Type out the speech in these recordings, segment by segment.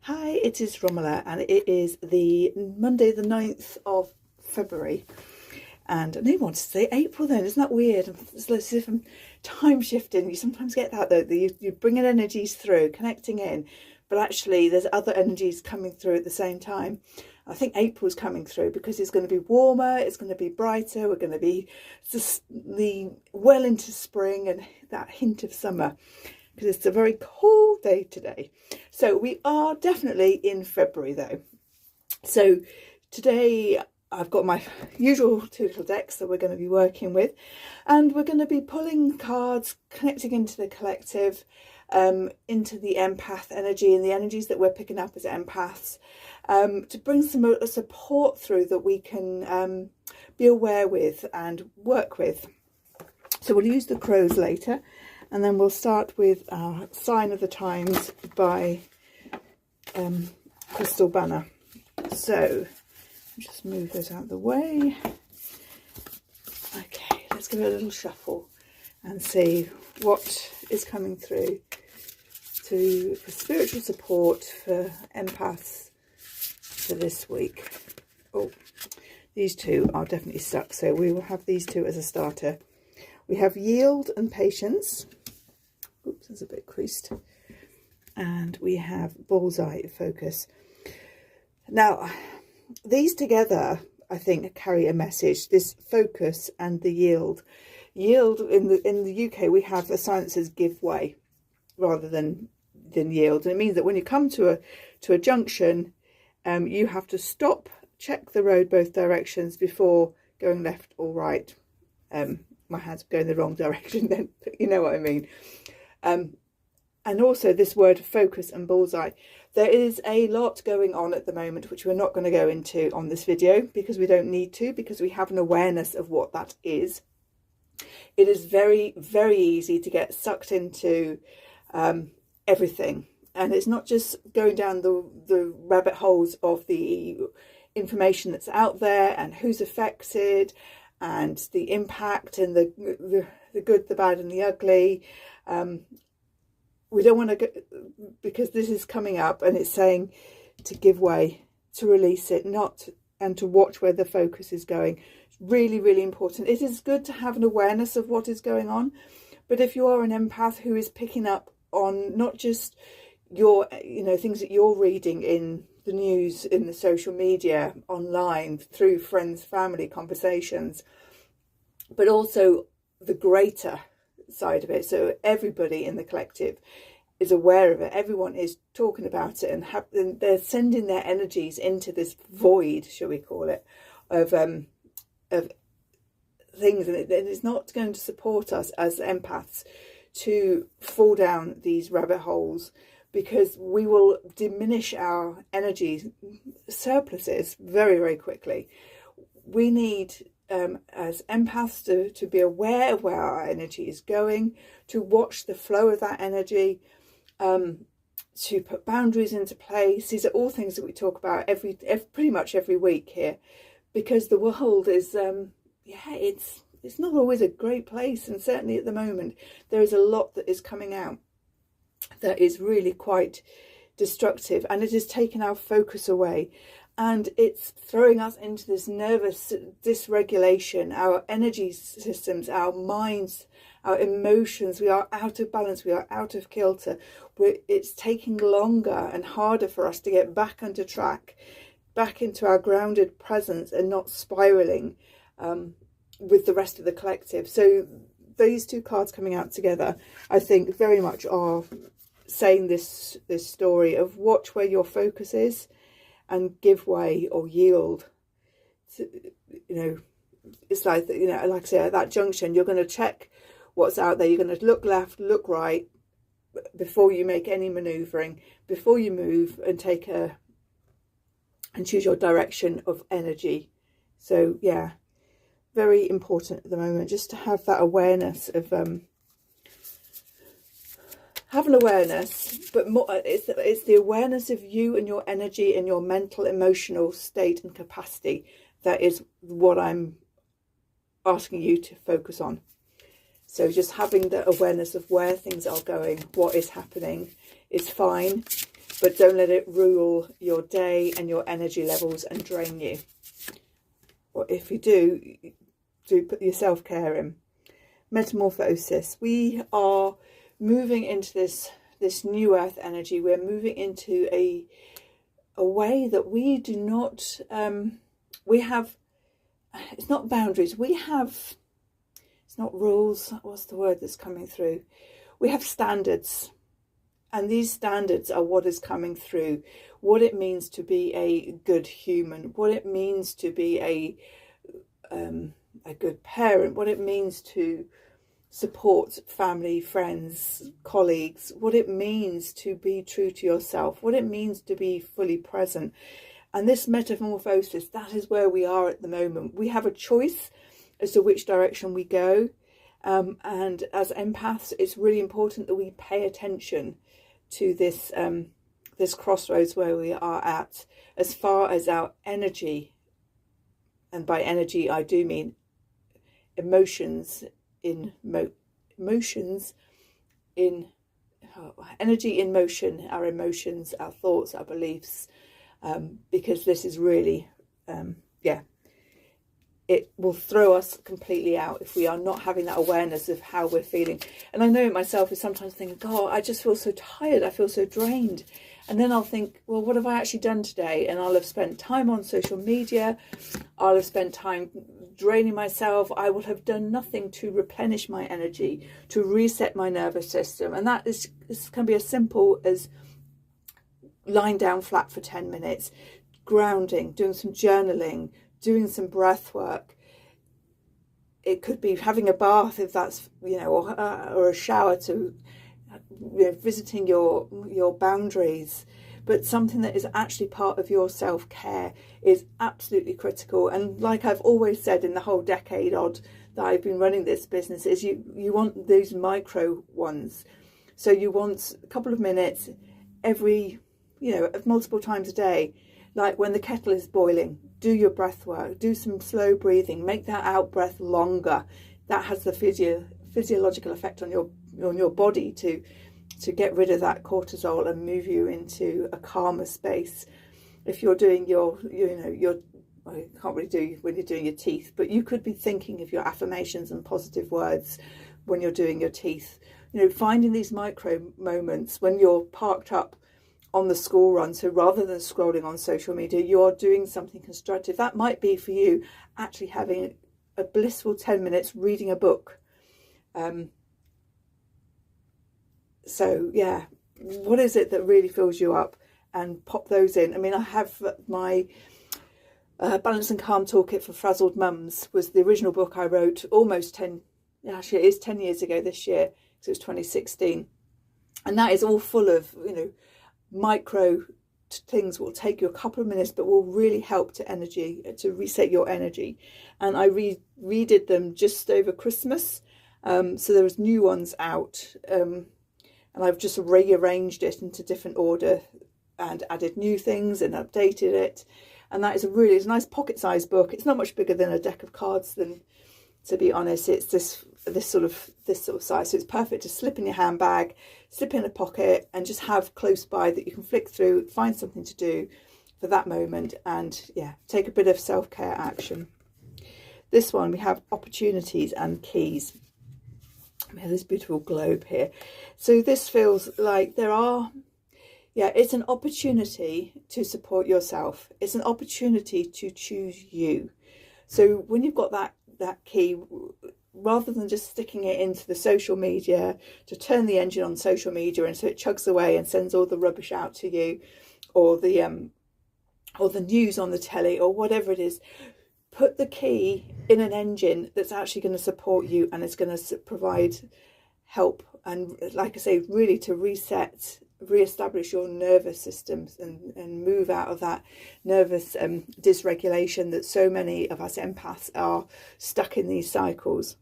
Hi, it is Romola, and it is the Monday the 9th of February. And I didn't want to say April then, isn't that weird? It's as if I'm time shifting. You sometimes get that though, that you're bringing energies through, connecting in, but actually there's other energies coming through at the same time. I think April's coming through because it's going to be warmer, it's going to be brighter, we're going to be just well into spring and that hint of summer, because it's a very cold day today. So we are definitely in February though. So today I've got my usual two little decks that we're going to be working with, and we're going to be pulling cards, connecting into the collective, into the empath energy and the energies that we're picking up as empaths, to bring some support through that we can be aware with and work with. So we'll use the crows later, and then we'll start with our Sign of the Times by Crystal Banner. So just move those out of the way. Okay, let's give it a little shuffle and see what is coming through for spiritual support for empaths for this week. Oh, these two are definitely stuck, so we will have these two as a starter. We have Yield and Patience. Oops, it's a bit creased. And we have Bullseye, Focus. Now, these together, I think, carry a message. This Focus and the Yield. Yield, in the UK, we have a sign that says give way rather than yield. And it means that when you come to a junction, you have to stop, check the road both directions before going left or right. My hand's going the wrong direction then, but you know what I mean. And also this word focus and bullseye. There is a lot going on at the moment, which we're not going to go into on this video because we don't need to, because we have an awareness of what that is. It is very, very easy to get sucked into everything. And it's not just going down the rabbit holes of the information that's out there and who's affected and the impact and the good, the bad and the ugly. We don't want to go, because this is coming up and it's saying to give way, to release it, and to watch where the focus is going. It's really, really important. It is good to have an awareness of what is going on, but if you are an empath who is picking up on not just your, things that you're reading in the news, in the social media, online, through friends, family conversations, but also the greater side of it. So everybody in the collective is aware of it. Everyone is talking about it, and they're sending their energies into this void, shall we call it, of things, and it's not going to support us as empaths to fall down these rabbit holes, because we will diminish our energy surpluses very, very quickly. We need, as empaths, to be aware of where our energy is going, to watch the flow of that energy, to put boundaries into place. These are all things that we talk about pretty much every week here, because the world is, it's not always a great place, and certainly at the moment there is a lot that is coming out that is really quite destructive, and it is taking our focus away, and it's throwing us into this nervous dysregulation. Our energy systems, our minds, our emotions, we are out of balance, we are out of kilter. It's taking longer and harder for us to get back onto track, back into our grounded presence, and not spiraling with the rest of the collective. So these two cards coming out together, I think, very much are saying this story of watch where your focus is and give way or yield. It's like, like I say, at that junction, you're going to check what's out there. You're going to look left, look right before you make any manoeuvring, before you move and and choose your direction of energy. So yeah, very important at the moment, just to have that awareness of have an awareness, but more, it's the awareness of you and your energy and your mental, emotional state and capacity. That is what I'm asking you to focus on. So just having the awareness of where things are going, what is happening is fine. but don't let it rule your day and your energy levels and drain you. Or if you do put your self-care in. Metamorphosis. We are moving into this new earth energy. We're moving into a way that we do not, we have, it's not boundaries, we have, it's not rules, what's the word that's coming through? We have standards, and these standards are what is coming through, what it means to be a good human, what it means to be a good parent, what it means to support family, friends, colleagues, what it means to be true to yourself, what it means to be fully present. And this metamorphosis, that is where we are at the moment. We have a choice as to which direction we go. And as empaths, it's really important that we pay attention to this, this crossroads where we are at, as far as our energy, and by energy I do mean emotions in energy in motion, our emotions, our thoughts, our beliefs, because this is really it will throw us completely out if we are not having that awareness of how we're feeling. And I know it myself is sometimes thinking, God, I just feel so tired, I feel so drained. And then I'll think, well, what have I actually done today? And I'll have spent time on social media, I'll have spent time draining myself, I will have done nothing to replenish my energy, to reset my nervous system. And this can be as simple as lying down flat for 10 minutes, grounding, doing some journaling, doing some breath work. It could be having a bath, if that's, or a shower, to visiting your boundaries. But something that is actually part of your self-care is absolutely critical. And like I've always said in the whole decade odd that I've been running this business, is you want those micro ones. So you want a couple of minutes every, multiple times a day. Like when the kettle is boiling, do your breath work, do some slow breathing, make that out breath longer. That has the physiological effect on your body to get rid of that cortisol and move you into a calmer space. If you're doing well, you can't really do when you're doing your teeth, but you could be thinking of your affirmations and positive words when you're doing your teeth. Finding these micro moments when you're parked up on the school run. So rather than scrolling on social media, you're doing something constructive. That might be for you actually having a blissful 10 minutes reading a book. So yeah, what is it that really fills you up? And pop those in. I mean, I have my Balance and Calm Toolkit for Frazzled Mums was the original book I wrote almost 10, actually it is 10 years ago this year, because it was 2016. And that is all full of, micro things will take you a couple of minutes, but will really help to reset your energy. And I redid them just over Christmas. So there was new ones out. And I've just rearranged it into different order and added new things and updated it. And that is it's a nice pocket-sized book. It's not much bigger than a deck of cards, than, to be honest. It's this sort of size. So it's perfect to slip in your handbag, slip in a pocket, and just have close by that you can flick through, find something to do for that moment, and take a bit of self-care action. This one, we have opportunities and keys. We have this beautiful globe here. So this feels like it's an opportunity to support yourself. It's an opportunity to choose you. So when you've got that key, rather than just sticking it into the social media, to turn the engine on social media and so it chugs away and sends all the rubbish out to you, or the news on the telly, or whatever it is, put the key in an engine that's actually going to support you and it's going to provide help. And like I say, really to re-establish your nervous systems and move out of that nervous dysregulation that so many of us empaths are stuck in these cycles.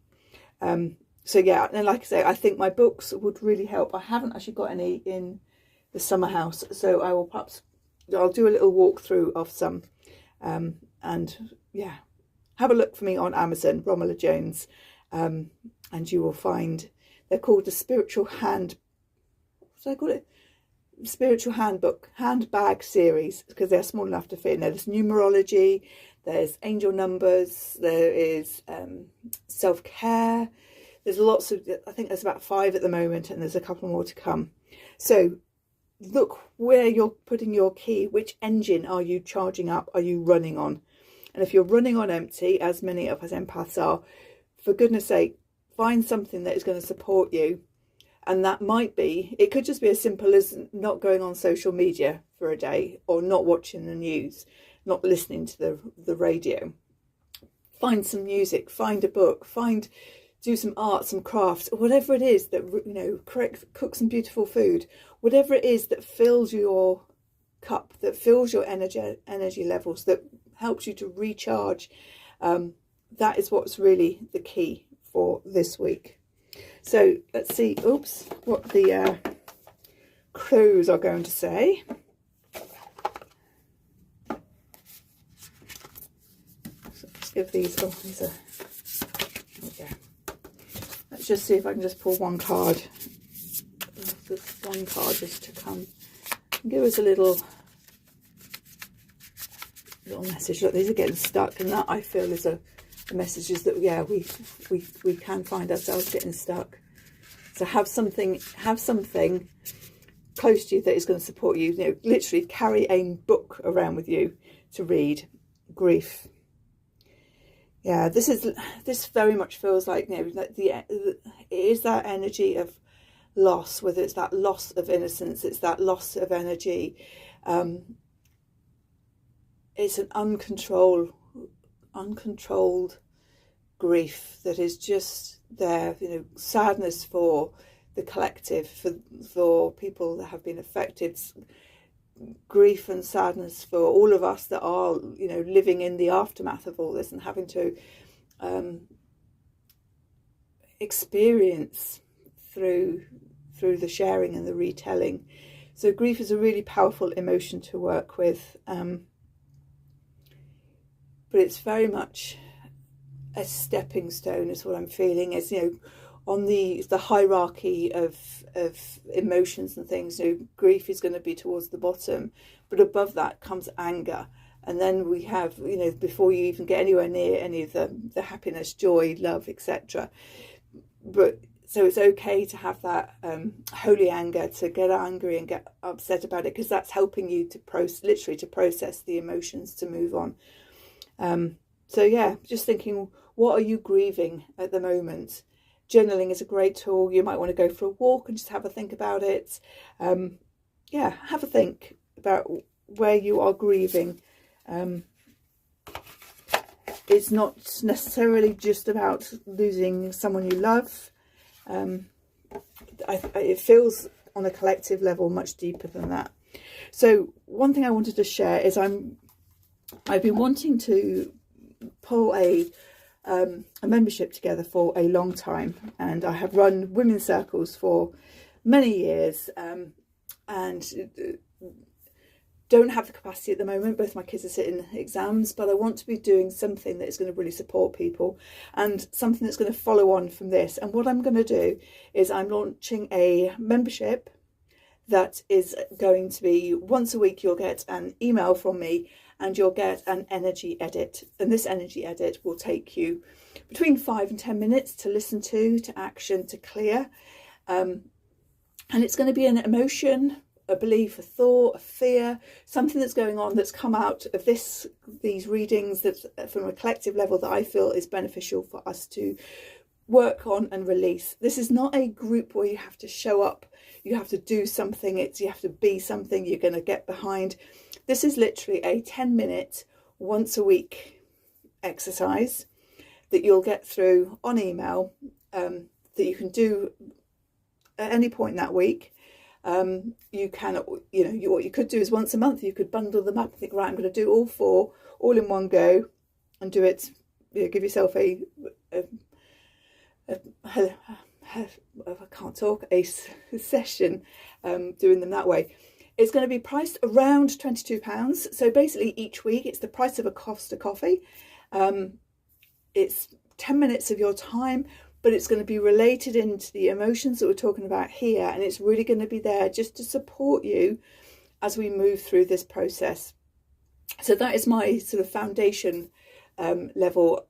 So yeah, and like I say, I think my books would really help. I haven't actually got any in the summer house, so I'll do a little walkthrough of some, and yeah, have a look for me on Amazon, Romola Jones, and you will find they're called the Spiritual Hand. What did I call it? spiritual handbag series, because they're small enough to fit in there. There's numerology, there's angel numbers, there is self-care. There's lots of, I think there's about 5 at the moment, and there's a couple more to come. So look where you're putting your key. Which engine are you charging up? Are you running on? And if you're running on empty, as many of us empaths are, for goodness sake, find something that is going to support you. And that might be, it could just be as simple as not going on social media for a day, or not watching the news, not listening to the radio. Find some music, find a book, do some art, some crafts, whatever it is that, you know, cook some beautiful food, whatever it is that fills your cup, that fills your energy levels, that helps you to recharge. That is what's really the key for this week. So let's see, what the crows are going to say. So let's give these, these are, there we go. Let's just see if I can just pull one card. Just one card just to come and give us a little message. Look, these are getting stuck, and that I feel is a message, is that, yeah, we can find ourselves getting stuck. So have something close to you that is going to support you. You know, literally carry a book around with you to read. Grief. Yeah, this very much feels like, you know, like it is that energy of loss, whether it's that loss of innocence, it's that loss of energy. It's an uncontrolled grief that is just there, you know, sadness for the collective, for people that have been affected, grief and sadness for all of us that are, you know, living in the aftermath of all this and having to experience through the sharing and the retelling. So grief is a really powerful emotion to work with, but it's very much a stepping stone, is what I'm feeling. Is, you know, on the hierarchy of emotions and things, you know, grief is going to be towards the bottom, but above that comes anger, and then we have, you know, before you even get anywhere near any of the happiness, joy, love, etc. But so it's okay to have that holy anger, to get angry and get upset about it, because that's helping you to process the emotions, to move on. So yeah, just thinking, what are you grieving at the moment? Journaling is a great tool. You might want to go for a walk and just have a think about it. Yeah, have a think about where you are grieving. It's not necessarily just about losing someone you love. It feels on a collective level much deeper than that. So one thing I wanted to share is I've been wanting to pull a membership together for a long time, and I have run women's circles for many years, and don't have the capacity at the moment. Both my kids are sitting exams, but I want to be doing something that is going to really support people, and something that's going to follow on from this. And what I'm going to do is I'm launching a membership that is going to be once a week. You'll get an email from me, and you'll get an energy edit, and this energy edit will take you between 5 and 10 minutes to listen to action, to clear, and it's going to be an emotion, a belief, a thought, a fear, something that's going on that's come out of these readings, that's from a collective level, that I feel is beneficial for us to work on and release. This is not a group where you have to show up, you have to do something, you have to be something you're going to get behind. This is literally a 10-minute once a week exercise that you'll get through on email, that you can do at any point in that week. You can, what you could do is once a month, you could bundle them up and think, right, I'm going to do all 4 all in one go, and do it, give yourself a session, doing them that way. It's going to be priced around £22. So basically each week it's the price of a Costa coffee. It's 10 minutes of your time, but it's going to be related into the emotions that we're talking about here, and it's really going to be there just to support you as we move through this process. So that is my sort of foundation level.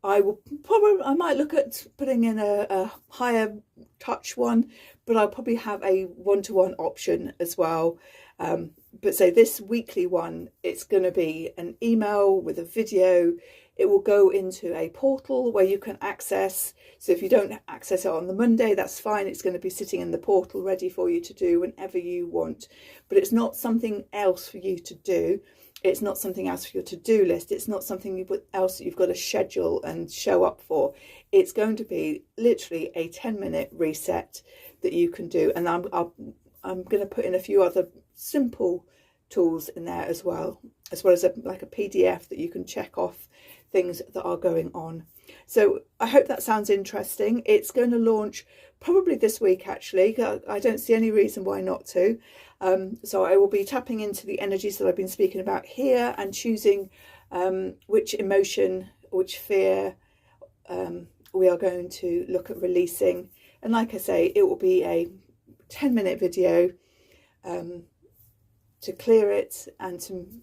I might look at putting in a higher touch one, but I'll probably have a one-to-one option as well. But say this weekly one, it's going to be an email with a video. It will go into a portal where you can access. So if you don't access it on the Monday, that's fine. It's going to be sitting in the portal ready for you to do whenever you want. But it's not something else for you to do. It's not something else for your to-do list. It's not something else that you've got to schedule and show up for. It's going to be literally a 10-minute reset that you can do. And I'm going to put in a few other simple tools in there as well as like a PDF that you can check off things that are going on. So I hope that sounds interesting. It's going to launch probably this week, actually. I don't see any reason why not to. So I will be tapping into the energies that I've been speaking about here and choosing which emotion, which fear we are going to look at releasing. And like I say, it will be a 10-minute video to clear it and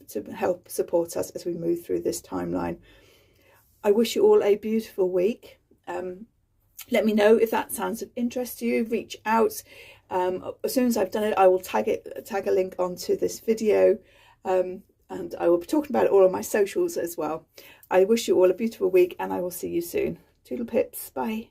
to help support us as we move through this timeline. I wish you all a beautiful week. Let me know if that sounds of interest to you. Reach out. As soon as I've done it, I will tag a link onto this video, and I will be talking about it all on my socials as well. I wish you all a beautiful week, and I will see you soon. Toodle pips. Bye.